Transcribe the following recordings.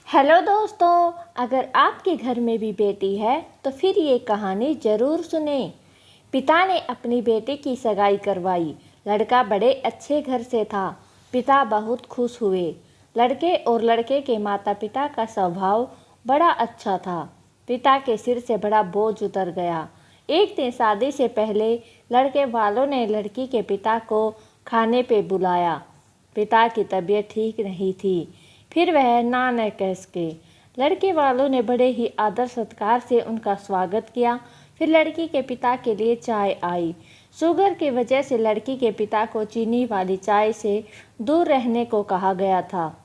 Hello दोस्तों, अगर आपके घर में भी बेटी है तो फिर ये कहानी ज़रूर सुने। पिता ने अपनी बेटी की सगाई करवाई। लड़का बड़े अच्छे घर से था। पिता बहुत खुश हुए। लड़के और लड़के के माता पिता का स्वभाव बड़ा अच्छा था। पिता के सिर से बड़ा बोझ उतर गया। एक दिन शादी से पहले लड़के वालों ने लड़की के पिता को खाने पे बुलाया। पिता की तबीयत ठीक नहीं थी, फिर वह ना न कह सके। लड़के वालों ने बड़े ही आदर सत्कार से उनका स्वागत किया। फिर लड़की के पिता के लिए चाय आई। शुगर की वजह से लड़की के पिता को चीनी वाली चाय से दूर रहने को कहा गया था,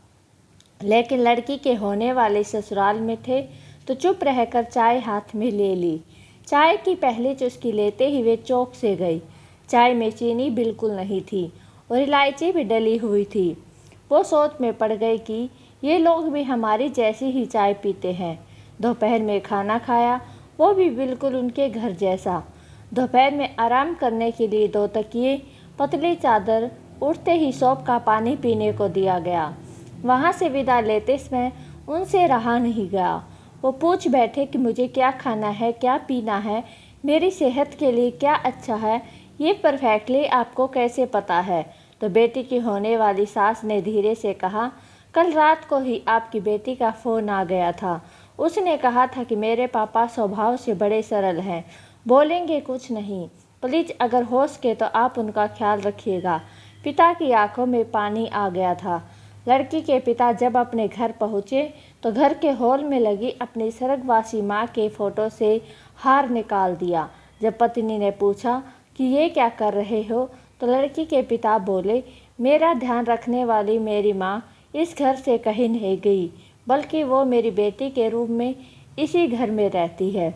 लेकिन लड़की के होने वाले ससुराल में थे तो चुप रहकर चाय हाथ में ले ली। चाय की पहली चुस्की लेते ही वे चौंक से गई। चाय में चीनी बिल्कुल नहीं थी और इलायची भी डली हुई थी। वो सोच में पड़ गई कि ये लोग भी हमारी जैसी ही चाय पीते हैं। दोपहर में खाना खाया, वो भी बिल्कुल उनके घर जैसा। दोपहर में आराम करने के लिए 2 तकिए, पतली चादर, उठते ही सौंफ का पानी पीने को दिया गया। वहाँ से विदा लेते समय उनसे रहा नहीं गया। वो पूछ बैठे कि मुझे क्या खाना है, क्या पीना है, मेरी सेहत के लिए क्या अच्छा है, ये परफेक्टली आपको कैसे पता है? तो बेटी की होने वाली सास ने धीरे से कहा, कल रात को ही आपकी बेटी का फ़ोन आ गया था। उसने कहा था कि मेरे पापा स्वभाव से बड़े सरल हैं, बोलेंगे कुछ नहीं। प्लीज़ अगर हो सके तो आप उनका ख्याल रखिएगा। पिता की आंखों में पानी आ गया था। लड़की के पिता जब अपने घर पहुँचे तो घर के हॉल में लगी अपनी स्वर्गवासी माँ के फ़ोटो से हार निकाल दिया। जब पत्नी ने पूछा कि ये क्या कर रहे हो, तो लड़की के पिता बोले, मेरा ध्यान रखने वाली मेरी माँ इस घर से कहीं नहीं गई, बल्कि वो मेरी बेटी के रूप में इसी घर में रहती है।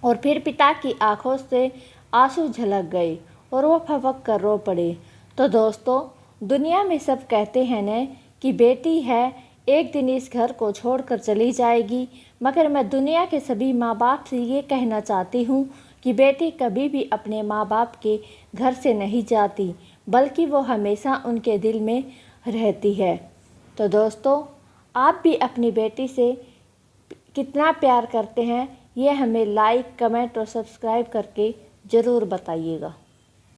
और फिर पिता की आंखों से आंसू झलक गए और वो फपक कर रो पड़े। तो दोस्तों, दुनिया में सब कहते हैं न कि बेटी है एक दिन इस घर को छोड़कर चली जाएगी, मगर मैं दुनिया के सभी माँ बाप से ये कहना चाहती हूँ कि बेटी कभी भी अपने माँ बाप के घर से नहीं जाती, बल्कि वो हमेशा उनके दिल में रहती है। तो दोस्तों, आप भी अपनी बेटी से कितना प्यार करते हैं, ये हमें लाइक, कमेंट और सब्सक्राइब करके ज़रूर बताइएगा।